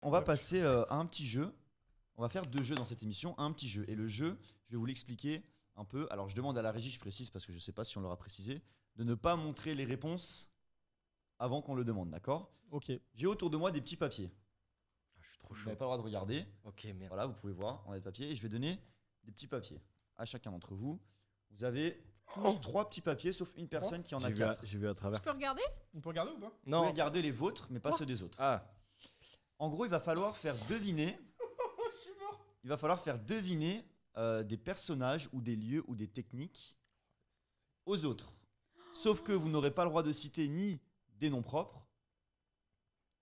on va passer à un petit jeu. On va faire 2 jeux dans cette émission, un petit jeu. Et le jeu, je vais vous l'expliquer un peu. Alors, je demande à la régie, je précise parce que je ne sais pas si on l'aura précisé, de ne pas montrer les réponses avant qu'on le demande, d'accord? Ok. J'ai autour de moi des petits papiers. Je suis trop Vous chaud. n'avez pas le droit de regarder. Ok, merde. Voilà, vous pouvez voir, on a des papiers. Et je vais donner des petits papiers à chacun d'entre vous. Vous avez tous 3 petits papiers, sauf une personne qui en a 4. J'ai vu à travers. Je peux regarder? On peut regarder ou pas? Vous pouvez Non. regarder les vôtres, mais pas ceux des autres. Ah. En gros, il va falloir faire deviner. Il va falloir faire deviner des personnages ou des lieux ou des techniques aux autres. Sauf que vous n'aurez pas le droit de citer ni des noms propres,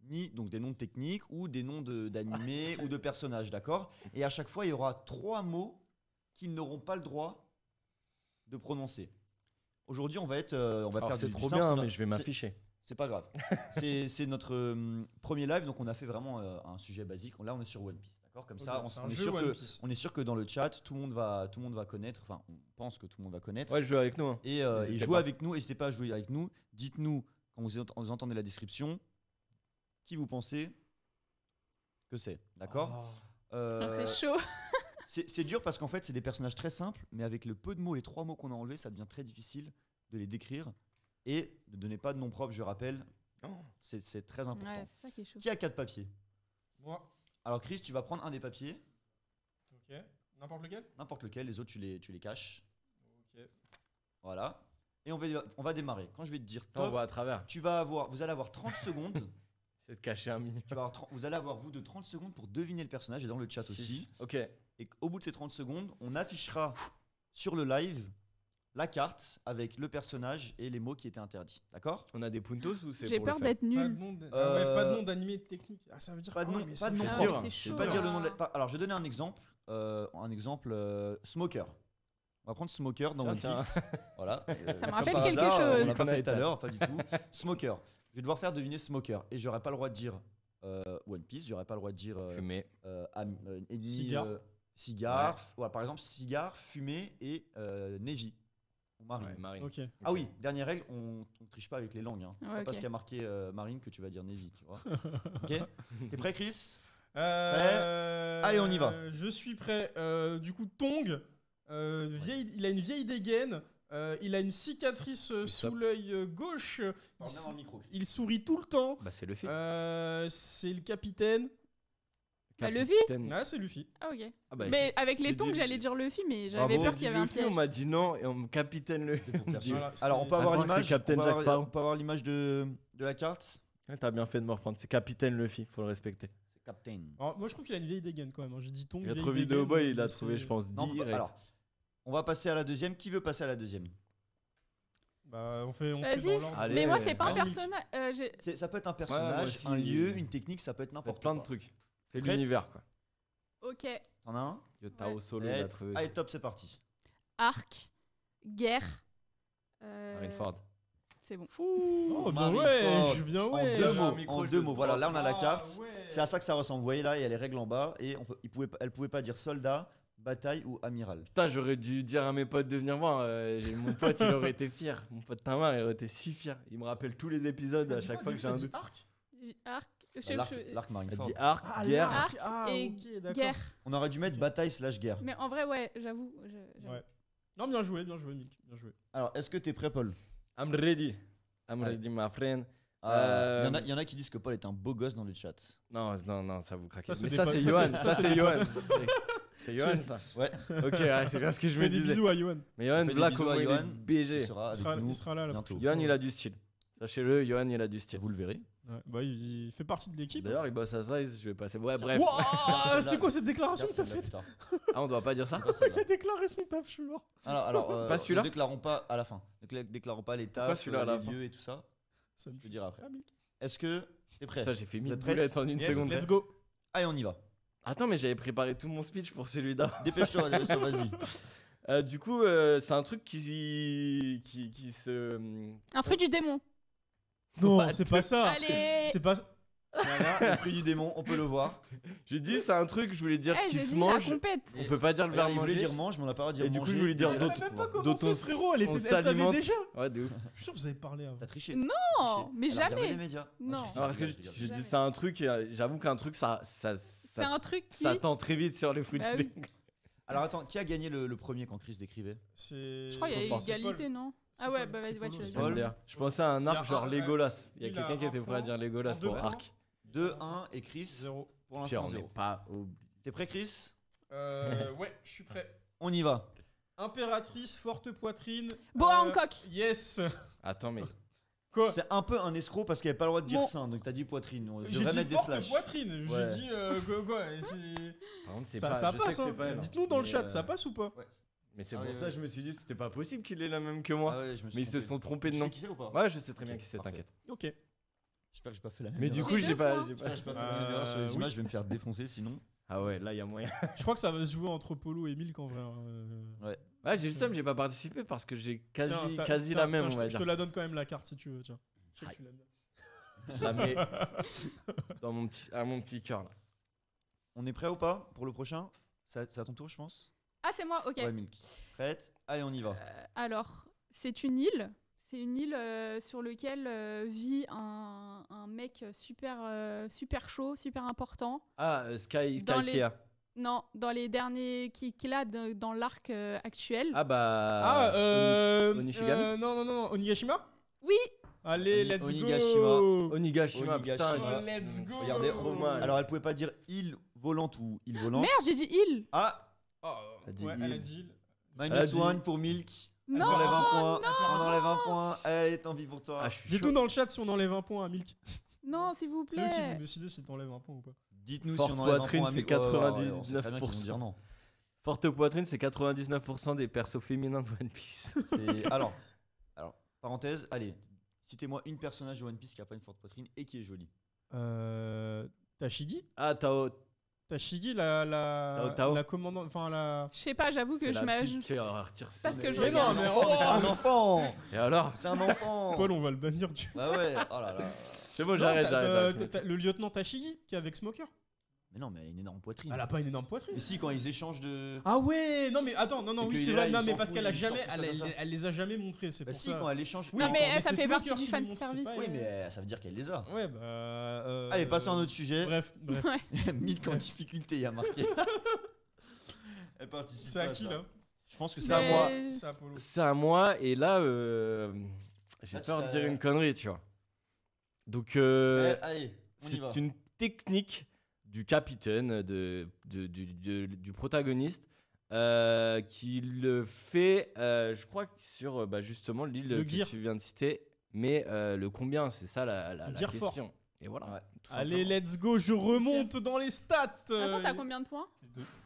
ni donc des noms de techniques ou des noms d'animés ou de personnages, d'accord? Et à chaque fois, il y aura 3 mots qu'ils n'auront pas le droit de prononcer. Aujourd'hui, on va faire C'est du trop simple, bien, c'est mais je vais m'afficher. C'est pas grave. C'est notre premier live, donc on a fait vraiment un sujet basique. Là, on est sur One Piece, d'accord? Comme ça, Ok, c'est un on est jeu sûr One que, Piece. on est sûr que dans le chat, tout le monde va connaître. Enfin, on pense que tout le monde va connaître. Ouais, je joue avec nous. Hein. Et N'hésitez jouez pas. avec nous. N'hésitez pas à jouer avec nous. Dites-nous quand vous entendez la description qui vous pensez que c'est, d'accord? C'est chaud. C'est dur parce qu'en fait, c'est des personnages très simples, mais avec le peu de mots, les 3 mots qu'on a enlevés, ça devient très difficile de les décrire. Et ne donnez pas de nom propre, je rappelle. C'est très important. Ouais, c'est ça qui est chaud. Qui a 4 papiers? Moi. Alors Chris, tu vas prendre un des papiers, Ok. N'importe lequel? n'importe lequel, les autres tu les caches. Ok. Voilà. Et on va démarrer. Quand je vais te dire On top, voit à travers. vous allez avoir 30 secondes. C'est de cacher un mini. Vous allez avoir vous de 30 secondes pour deviner le personnage et dans le chat aussi. Ok. Et au bout de ces 30 secondes, on affichera sur le live la carte avec le personnage et les mots qui étaient interdits. D'accord? On a des puntos ou c'est J'ai pour peur le faire d'être Pas de nul. nom pas de nom d'animé technique. Ah, ça veut dire Pas de nom, mais pas de c'est nom Ah chaud. ouais, dur. c'est Je chaud. vais pas dire le nom là. Alors je vais donner un exemple. Smoker. On va prendre Smoker dans One Tiens, Piece. Voilà. Ça me Comme rappelle par quelque hasard, chose. On l'a pas fait tout à Connaître. l'heure, pas du tout. Smoker. Je vais devoir faire deviner Smoker. Et j'aurai pas le droit de dire One Piece, j'aurai pas le droit de dire Fumé. ennemi, Cigare. cigare. Voilà, par exemple, cigare, fumée et Navy. Ou marine. Ouais, Marine. Ok. Ah oui, dernière règle, on triche pas avec les langues. Hein. C'est Ouais, pas ok. parce qu'il y a marqué marine que tu vas dire Navy, tu vois. Ok? T'es prêt, Chris? Allez, on y va. Je suis prêt. Du coup, Tong, il a une vieille dégaine. Il a une cicatrice sous top. l'œil gauche. Parle bien dans le micro, Chris. Il sourit tout le temps. Bah, c'est Luffy. C'est le capitaine. Bah, Luffy Ah, c'est Luffy. Ah, ok. Ah bah, Mais avec les j'ai tongs, dit- j'allais dire Luffy, mais Bravo, j'avais peur j'ai qu'il y dit avait un Luffy, piège. on m'a dit non et on me capitaine le. Pour te faire chier. Voilà, Alors, on peut c'était- avoir Je crois que l'image. c'est Captain on peut Jack avoir- Sparrow. On peut avoir l'image de la carte. Ouais, T'as bien fait de me reprendre. C'est capitaine Luffy, faut le respecter. C'est Captain. Alors, moi, je trouve qu'il a une vieille dégaine quand même. Hein. J'ai dit Tong. Il a vieille trouvé Vidéo dégaine, Boy, il a c'est- trouvé, je pense, Non, direct. alors, on va passer à la deuxième. Qui veut passer à la deuxième? Bah, on fait Vas-y. dans l'ordre. Allez. Mais moi, c'est pas un Allez. personnage. Ça peut être un moi personnage, aussi. un lieu, une technique, ça peut être Il y a n'importe plein quoi. de trucs. C'est Prête l'univers quoi. Ok. T'en as un? Yotaro Ouais. Solo, il a trouvé. Allez, top, c'est parti. Arc. Guerre. Marineford. C'est bon. Oh, bien Marineford. ouais, je suis bien En ouais. deux J'avais un mots. micro, En je deux le mots. Voilà, là on a la Ah, carte. ouais. C'est à ça que ça ressemble. Vous voyez là, il y a les règles en bas et elle pouvait pas dire soldat, bataille ou amiral. Putain, j'aurais dû dire à mes potes de venir voir. Mon pote, il aurait été fier. Mon pote Tamar, il aurait été si fier. Il me rappelle tous les épisodes à chaque fois que j'ai un doute. Arc Arc. L'arc Il a Marineford. dit arc, Ah, guerre. l'arc. Arc Ah, et ok, d'accord. Guerre. On aurait dû mettre Ok. bataille/guerre. Mais en vrai, ouais, j'avoue. j'avoue. Ouais. Non, bien joué, Milk. Bien joué. Alors, est-ce que t'es prêt, Paul? I'm ready. I'm Ouais. ready, my friend. Il y en a qui disent que Paul est un beau gosse dans le chat. Non, ça vous craque. Ça, c'est Mais des ça, potes. c'est Ça, Johan. c'est- Ça, ça, c'est c'est Johan. C'est Johan, ça. Ouais. Ok, ouais, c'est bien ce que je Je me fais des disais. bisous à Yohan. Mais Johan, On fait des là, bisous comment à il Johan. est Qui BG. sera avec nous Il sera là. bientôt. Johan, il a du style. Sachez-le, Johan, il a du style. Vous le verrez. Ouais, bah, il fait partie de l'équipe. D'ailleurs, il bosse à Size, je vais passer. Ouais, bref. Wouah, c'est quoi cette déclaration que Regarde t'as celle-là faite? plus tard. Ah, on doit pas dire ça. Pas celle-là. Il a déclaré son taf, je suis mort. Alors, Pas celui-là ne déclarons pas à la fin. Ne déclarons pas l'étape, Pourquoi celui-là à la les fin lieux et tout ça. Ça me Je te dirai après. Ah, Milk. Est-ce que t'es prêt? Putain, j'ai fait Vous 1000 êtes prêtes? boulettes en une Yes, seconde. let's go. Allez, on y va. Attends, mais j'avais préparé tout mon speech pour celui-là. Dépêche-toi, vas-y. Du coup, c'est un truc qui se. Un fruit du démon. Non, Bah, c'est pas ça. Allez. C'est pas. Voilà, le fruit du démon, on peut le voir. J'ai dit, c'est un truc, je voulais dire Eh, qui j'ai se dit la mange. compète. On peut pas dire le Regarde, verbe il voulait manger. dire mange, mais on n'a pas le droit de dire Et du coup, manger. je voulais dire Elle d'autres. a même pas D'autres, commencé, frérot. Elle on savait s'alimente. déjà. Ouais, de ouf. Je suis sûr que vous avez parlé avant. T'as triché. Non, Triché. mais Elle a regardé jamais. les médias. Non. Alors, parce que j'ai Jamais. dit, c'est un truc, et j'avoue qu'un truc, C'est un truc qui. ça tend très vite sur les fruits Bah de oui. démon. Alors attends, qui a gagné le premier quand Chris décrivait? Je Je crois qu'il y a Paul. égalité, non? C'est Ah ouais, Paul, bah c'est vas-y, ouais, Paul tu l'as aussi. dit. Paul. Je pensais à un Il y a arc genre un- Legolas. Il y a il a quelqu'un qui un était prêt à point. dire Legolas En deux pour points. arc. 2-1 et Chris. 0. Pour Puis l'instant on n'est 0. pas au- T'es prêt Chris? Ouais, je suis prêt. On y va. Impératrice, forte poitrine. Boa Hancock. Yes. Attends, mais Quoi? C'est un peu un escroc parce qu'il avait pas le droit de dire Bon. sein, donc t'as dit poitrine. Je J'ai devrais dit mettre des forte slash. poitrine. Ouais. J'ai dit quoi c'est- par contre, c'est Ça, pas. ça je passe, sais que hein. c'est pas elle, hein. Dites-nous dans le Mais, chat, ça passe ou pas? Mais c'est Ah pour oui, ça oui. je me suis dit, c'était pas possible qu'il ait la même que moi. Ah ouais, je me suis Mais ils se trompé. sont trompés de Tu nom. sais qui c'est ou pas? Ouais, je sais très bien Ok, qui c'est, parfait. t'inquiète. Ok. J'espère que j'ai pas fait la même Mais du erreur. coup, J'ai j'ai deux pas. points. j'ai pas- J'espère que j'ai pas fait la même erreur sur les oui. images, je vais me faire défoncer sinon. Ah ouais, là, il y a moyen. Je crois que ça va se jouer entre Polo et Milk en vrai. hein. Ouais, j'ai le seum, j'ai pas participé parce que j'ai quasi Tiens, quasi tiens, la même, tiens, on va je te dire. la donne quand même la carte si tu veux. Tiens. Je sais que Aïe. tu l'aimes bien. Je la mets dans mon petit cœur là. On est prêt ou pas pour le prochain? C'est à ton tour, je pense. Ah, c'est moi, ok. Ouais, Milky. Prête? Allez, on y va. Alors, c'est une île. C'est une île sur laquelle vit un mec super chaud, super important. Ah, Sky Dans les- Ikea. Non, dans les derniers qu'il a dans l'arc actuel. Ah bah. Ah, Onishigami. non. Onigashima? Oui, Allez, let's Onigashima. go. Onigashima, Onigashima. putain. Let's go. Regardez, trop mal. alors elle pouvait pas dire île volante ou île volante. merde, j'ai dit île. Ah, Oh, Elle a dit ouais, il. elle a dit. Elle a minus dit- 1 pour Milk. On Non, enlève un point. non. On enlève un point. Allez, tant pis pour toi. Ah, je suis Dites-nous chaud. dans le chat si on enlève un point à Milk. Non, s'il vous C'est eux qui vont plaît. décider si t'enlèves un point ou pas. Dites-nous si Forte on enlève poitrine, un point à c'est Milk. Ouais, ouais, ouais, on sait très bien qu'ils vont 99%. dire non. Forte poitrine, c'est 99% des persos féminins de One Piece. Alors, parenthèse, allez, citez-moi une personnage de One Piece qui a pas une forte poitrine et qui est jolie. Tashigi Ah, Tao. Tashigi, la Tao. la commandante. Enfin, la. Je sais pas, j'avoue que C'est je la m'ajoute. petite qui retire ses- Parce que je Mais non, regarde. mais C'est un enfant. Et alors? C'est un enfant. Paul, on va le bannir du. Bah ouais. Oh là là. C'est bon, Non, j'arrête, t'as- j'arrête. t'as le lieutenant Tashigi qui est avec Smoker. Mais non, mais elle a une énorme poitrine. Elle a pas une énorme poitrine. Mais si, quand ils échangent de. Ah ouais, non mais attends, non, Et oui qu'il c'est est vrai, là, non il mais s'en parce fout, qu'elle a il sort jamais, tout ça elle, comme ça. elle les a jamais montrées, c'est Bah pour si, ça. quand elle échange. Oui, Non, mais d'accord, ça c'est fait Smoker partie du qui fan les montre, c'est service. pas Oui, elle. mais ça veut dire qu'elle les a. Ouais, bah. Allez, passons à un autre sujet. Bref. Milk en difficulté, il y a marqué. Elle participe. C'est à pas qui ça. là Je pense que C'est c'est à à Mais- moi. C'est Apollo. C'est à moi, et là, j'ai Ah, tu peur de t'as- dire une connerie, tu vois. Donc, Allez, on y c'est va. une technique du capitaine, du protagoniste, qui le fait, je crois, que sur justement l'île Le que Gear. tu viens de citer, mais le combien, c'est ça la Gear Force. question. Et voilà. Ouais. tout Allez, simplement. let's go, je remonte dans les stats. Attends, t'as combien de points?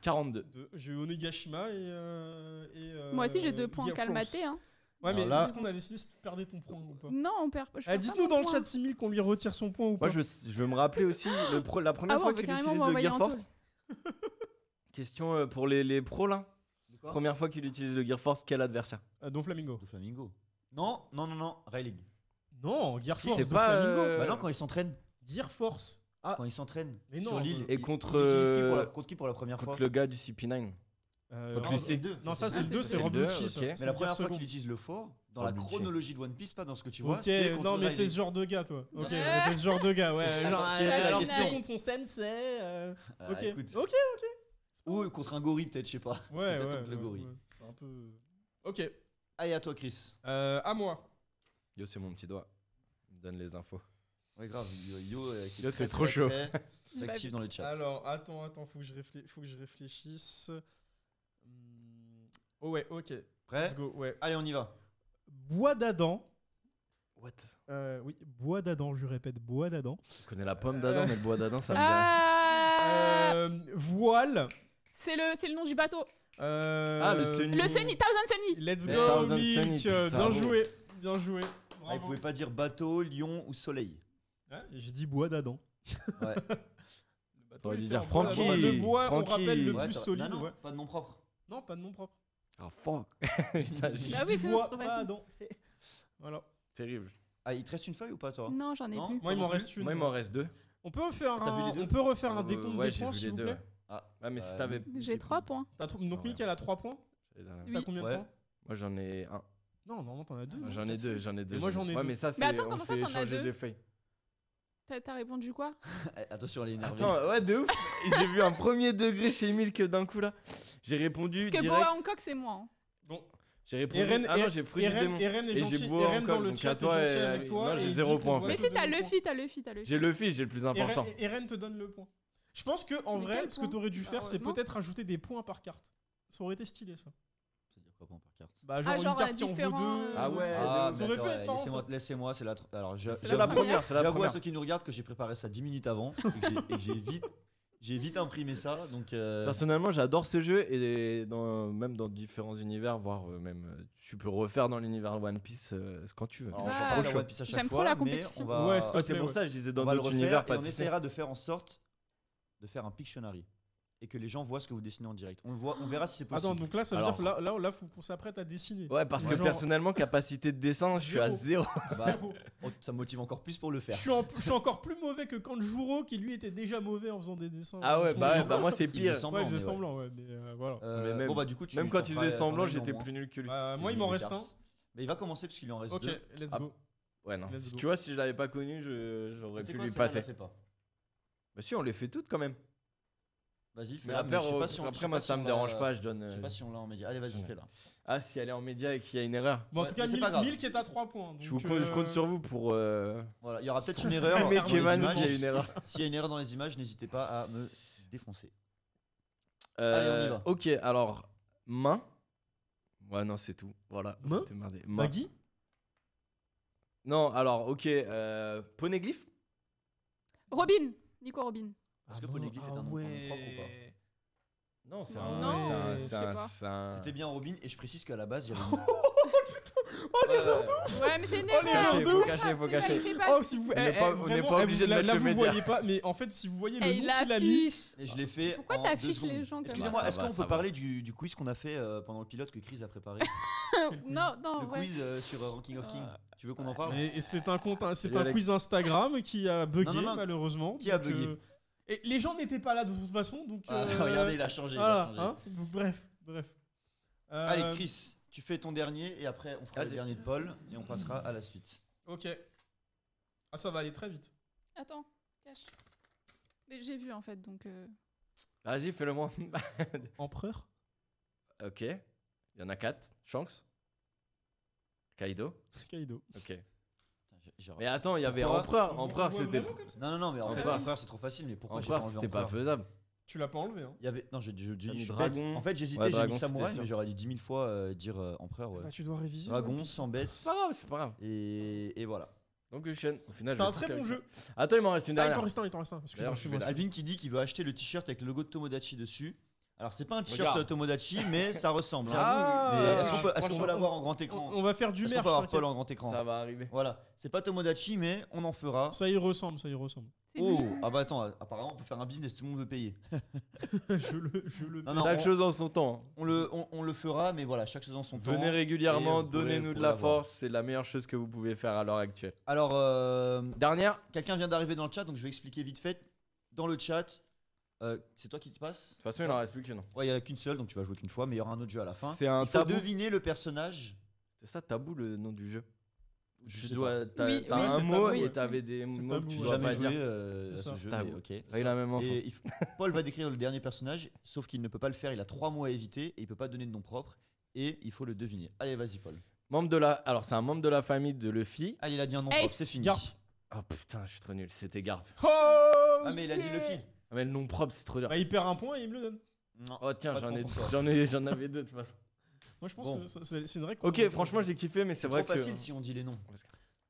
42. J'ai eu Onigashima et. Moi aussi, j'ai 2 points Gear Force. calmatés. Hein. Ouais, mais Alors là- est-ce qu'on a décidé si tu perdais ton point ou pas Non, on perd. je perds pas Dites-nous mon dans le point. chat 6000 qu'on lui retire son point ou pas. Moi, je veux me rappeler aussi la première Ah ouais, fois on veut qu'il carrément utilise le m'envoyer Gear en Force. Question pour les pros là. Première fois qu'il utilise le Gear Force, quel adversaire? Don Flamingo. De Flamingo. Non, Rayleigh. Non, Gear Force, C'est Don pas, Flamingo. Bah non, quand ils s'entraînent. Gear Force. Ah, Quand ils s'entraînent Mais non, sur l'île. et ils- contre, ils utilisent qui pour la- contre qui pour la première fois? Contre le gars du CP9. non, Contre lui, c'est- non, ça c'est Ah, le 2, c'est c'est le Rob deux, Lucci. ok. ça. Mais Mais C'est la Gear première fois Second. qu'il utilise le fort, dans la Rob Lucci. chronologie de One Piece, pas dans ce que tu vois, Ok, c'est contre non mais Rayleigh. t'es ce genre de gars toi. Ok, Ouais. t'es ce genre de gars, ouais. Attends, Genre, quelle est la alors question c'est contre son sensei. Ah, Ok, écoute. ok. Ou contre un gorille, peut-être, je sais pas. Ouais, C'était ouais, peut-être contre le ouais, gorille. ouais. C'est un peu. Ok. Allez, à toi, Chris. À moi. Yo, c'est mon petit doigt. Il me donne les infos. Ouais, grave. Yo, qui est Yo, très, t'es trop très, chaud. très actif dans le chat. Alors, attends, faut que je réfléchisse. Oh ouais, ok. Prêt? Let's go, ouais. Allez, on y va. Bois d'Adam. What? Oui, bois d'Adam, je répète, bois d'Adam. Je connais la pomme d'Adam, mais le bois d'Adam, ça me dit rien. Ah, Voile. c'est le nom du bateau. Le Sunny. Le Sunny, Thousand Sunny. Let's Mais go, Thousand Mick. Sunny, putain, Bien bravo. joué, bien joué. Ah, il Bravo. pouvait pas dire bateau, lion ou soleil. Ouais, j'ai dit bois d'Adam. Ouais. T'aurais dû il dire fait en bois Francky. d'Adam. De bois, on Francky. rappelle le Ouais, plus t'as- solide. non, Ouais. pas de nom propre. Non, pas de nom propre. Ah, fuck. Putain, j'ai- Bah oui, Dis sinon, bois c'est trop facile. d'Adam. Voilà. Terrible. Ah, il te reste une feuille ou pas, toi? Non, j'en ai Non. plus. Moi, il non m'en plus. reste une. Moi, il m'en reste 2. On peut refaire T'as vu les deux on peut refaire un décompte Ouais, des j'ai points, vu s'il les vous deux. plaît. Ouais. Ah, Ah, mais si bah, t'avais. J'ai 3 points. Donc Ouais. Mickaël a 3 points. T'as Oui. combien de Ouais. points? Moi j'en ai un. Non, normalement t'en as 2. J'en ai deux, j'en ai deux. moi, j'en ai Ouais, deux. mais ça c'est. attends, on comment ça, s'est t'en as échangé deux des feuilles. T'as répondu quoi? Attention, elle est énervée. Attends, ouais, de ouf. J'ai vu un premier degré chez Milk d'un coup là. J'ai répondu Parce que direct. Boa Hancock, c'est moi. Hein. Bon, J'ai répondu. Eren, Ah non, j'ai fruit du démon. Eren est Et j'ai gentil. Boa Eren dans Hancock, le donc chat à est toi, gentil et- avec toi. non, et j'ai il 0 dit point, qu'on en va fait. Mais te si, donner t'as le point. Luffy, t'as Luffy, t'as Luffy. J'ai le fils, j'ai le plus important. Eren te donne le point. Je pense que en Mais vrai, quel ce que point? t'aurais dû faire, c'est Heureusement. peut-être ajouter des points par carte. Ça aurait été stylé ça. C'est-dire quoi, point par carte? Bah Ah, une genre, carte qui en vaut différents, deux. Ah ouais. Ah, Ça mais aurait pu attends, être marrant, ça. laissez-moi, c'est la. Alors, C'est C'est la première. première, c'est la j'avoue à première. ceux qui nous regardent que j'ai préparé ça 10 minutes avant et que j'ai vite imprimé ça. Donc, Personnellement, j'adore ce jeu et même dans différents univers, voire même tu peux refaire dans l'univers One Piece quand tu veux. alors, Ah, on fera pas trop la One Piece à chaque J'aime trop fois, la mais compétition. on va, Ouais, s'il te Ah, c'est plaît, pour ouais. ça que je disais on dans va le d'autres refaire univers, et pas on de soucis. essaiera de faire en sorte de faire un Pictionary et que les gens voient ce que vous dessinez en direct. On verra si c'est possible. Attends, donc là, ça veut Alors- dire que là, faut qu'on s'apprête à dessiner. Ouais, parce Ouais, que genre- personnellement, capacité de dessin, je suis à 0. Bah, Zéro. ça me motive encore plus pour le Je faire. suis encore plus mauvais que Kanjuro qui lui était déjà mauvais en faisant des dessins. Ah ouais, Je bah, trouve- ouais, bah moi c'est Il faisait pire. semblant, Ouais, il faisait mais ouais. semblant, ouais, mais voilà. Mais même- Bon bah du coup, Même quand il faisait semblant, t'en j'étais as plus nul que lui. Bah, moi, il m'en reste un. Mais il va commencer parce qu'il lui en reste Ok, deux. let's Ah, go. Ouais, non. Let's go. Tu vois, si je l'avais pas connu, j'aurais Tu sais pu quoi, lui celle-là, passer. on la fait pas. Bah si, on les fait toutes quand même. Vas-y, Mais fais-la. après, je sais pas si on- je sais après pas moi si ça on me l'a- dérange pas, je donne. Je sais pas si on l'a en média. Allez, vas-y, Ouais. fais-la. Ah, si elle est en média et qu'il y a une erreur. Bon, en Ouais, tout cas, mais c'est pas grave. Milk est à 3 points. Je vous donc, compte, je compte sur vous pour. Voilà, il y aura peut-être une erreur. Mais dans les Kevin, images. il y a une erreur. S'il y a une erreur dans les images, n'hésitez pas à me défoncer. Allez, on y va. Ok, alors main. Ouais, non, c'est tout. Voilà. Main T'es merdé. Main. Maggie. Non, alors, ok. Poneglyph. Robin, Nico Robin. Est-ce que Poneglyph est un nom propre ou pas? Non, c'est Non, un. je sais pas. c'est un- C'était bien Robin et je précise qu'à la base, il y avait. Ouais, mais c'est une Oh, les erreur. gens de faut ouf. cacher, faut C'est cacher. pas- c'est pas- Oh, si vous. On n'est pas- on n'est pas obligé de là, mettre là, le vous média. voyez pas, mais en fait, si vous voyez le Et nom il qu'il a mis. affiche. Et je l'ai fait. Pourquoi en t'affiches 2 les secondes. gens comme Excusez-moi, ça est-ce va, qu'on ça peut va. parler du quiz qu'on a fait pendant le pilote que Chris a préparé? Non, non, Le ouais. quiz sur Ranking of King. Tu veux qu'on en parle? Et c'est un compte, c'est Salut, un Alex. quiz Instagram qui a bugué Non, non, non. malheureusement. Qui a donc, bugué et les gens n'étaient pas là de toute façon, donc. Ah, regardez, il a changé. il a Voilà, changé. hein, donc, bref. Allez, Chris, tu fais ton dernier et après on fera le Vas-y. dernier de Paul et on passera à la suite. Ok. Ah, ça va aller très vite. Attends, cache. Mais j'ai vu en fait, donc. Vas-y, fais-le moi. Empereur. Ok. Il y en a 4. Shanks. Kaido. Kaido. Ok. Putain, Mais attends, il y avait Pourquoi Empereur. On Empereur, voit c'était. vraiment comme ça Non, mais en fait, Empereur. Empereur, c'est trop facile, mais pourquoi j'ai Empereur, pas enlevé c'était pas Empereur faisable. Tu l'as pas enlevé, hein. Il y avait... Non, j'ai T'as dit, mis je suis dragon. bête. En fait, j'hésitais, Ouais, j'ai dragon, mis c'était samouraï, sûr. mais j'aurais dit 10 000 fois dire Empereur, ouais. Bah, tu dois réviser. Dragon, ouais. sans bête. C'est pas grave, c'est pas grave. Et voilà. Donc, Lucien, au final. C'était je un vais très tout bon avec jeu. ça. Attends, il m'en reste une Ah, il dernière. t'en reste un. Excuse-moi, D'ailleurs, je excuse-moi. vais Alvin qui dit qu'il veut acheter le t-shirt avec le logo de Tomodachi dessus. Alors, c'est pas un t-shirt Regarde. Tomodachi, mais ça ressemble. hein. Ah, Mais est-ce qu'on peut franchement, l'avoir en grand écran? On va faire du Est-ce qu'on merch, peut avoir t'inquiète. Paul en grand écran? Ça va arriver. Voilà. C'est pas Tomodachi, mais on en fera. Ça y ressemble. C'est Oh, nul. ah bah attends, apparemment, on peut faire un business, tout le monde veut payer. je le. Non, non, Chaque on- chose en son temps. On le fera, mais voilà, chaque chose en son temps. Venez régulièrement, et vous pourrez- donnez-nous de pourrez la l'avoir. force. C'est la meilleure chose que vous pouvez faire à l'heure actuelle. Alors, Dernière. quelqu'un vient d'arriver dans le chat, donc je vais expliquer vite fait. Dans le chat, c'est toi qui te passe? De toute façon, il n'en reste plus qu'une. Ouais, il y en a qu'une seule, donc tu vas jouer qu'une fois, mais il y aura un autre jeu à la fin. C'est un Il faut tabou. deviner le personnage. C'est ça, tabou, le nom du jeu. Je Tu sais dois. T'as Oui, t'as oui, un c'est mot tabou, et ouais. t'avais des C'est mots tabou, que tu ouais. dois Jamais pas joué dire. à C'est ce ça. jeu, Tabou. mais ok. Avec la même enfance. Et Paul va décrire le dernier personnage, sauf qu'il ne peut pas le faire, il a 3 mots à éviter, et il peut pas donner de nom propre, et il faut le deviner. Allez, vas-y, Paul. Membre de la. Alors, c'est un membre de la famille de Luffy. Allez, il a dit un nom Ace. propre, c'est fini. Garp. Oh putain, je suis trop nul. C'était Garp. Oh Ah, mais il a dit Luffy. Ah, mais le nom propre, c'est trop dur. Bah, il perd un point et il me le donne. Non. Oh tiens, Pas de point pour toi. j'en avais deux de toute façon. Moi, je pense Bon. que c'est une vraie. Ok, franchement, j'ai kiffé, mais c'est C'est vrai trop que. facile si on dit les noms.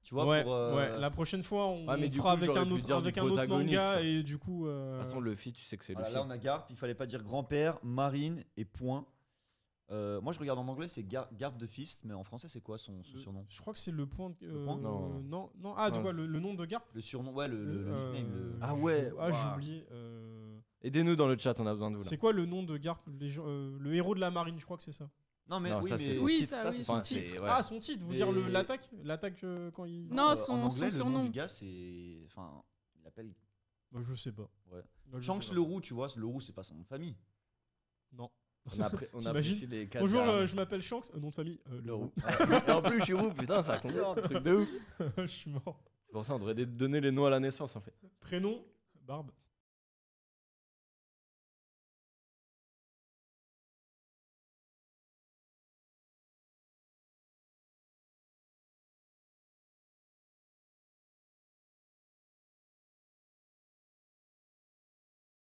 Tu vois, Ouais, pour. ouais, la prochaine fois, on, Ouais, mais on du fera coup, avec j'aurais un pu autre, dire du avec un autre protagoniste. manga et du coup. De toute façon, Luffy, tu sais que c'est Voilà, Luffy. là, on a Garp, il fallait pas dire grand-père, marine et point. Moi, je regarde en anglais, c'est Garp de Fist, mais en français, c'est quoi son surnom? Je crois que c'est le point. Le point Non. non. Ah, tu Non, vois, le nom de Garp. Le surnom, ouais, le nickname. Ah ouais, Ah, j'ai waouh. oublié. Aidez-nous dans le chat, on a besoin de vous là. C'est quoi le nom de Garp le héros de la marine, je crois que c'est ça. Non, mais Non, oui, ça, mais. c'est son Oui, titre. ça, ça, oui, c'est son Enfin, titre. c'est- ouais. Ah, son titre, vous Mais- dire l'attaque quand il. Non, en son anglais, le nom surnom. du gars, c'est. Enfin, il appelle Bah, je sais pas. Ouais. Bah, je Shanks sais pas. le roux, tu vois, le roux, c'est pas son nom de famille. Non. On a T'imagines apprécié les 4 Bonjour, armes. je m'appelle Shanks, nom de famille, Le roux. Et en plus, je suis roux, putain, ça concorde, truc de ouf. Je suis mort. C'est pour ça qu'on devrait donner les noms à la naissance en fait. Prénom, Barbe.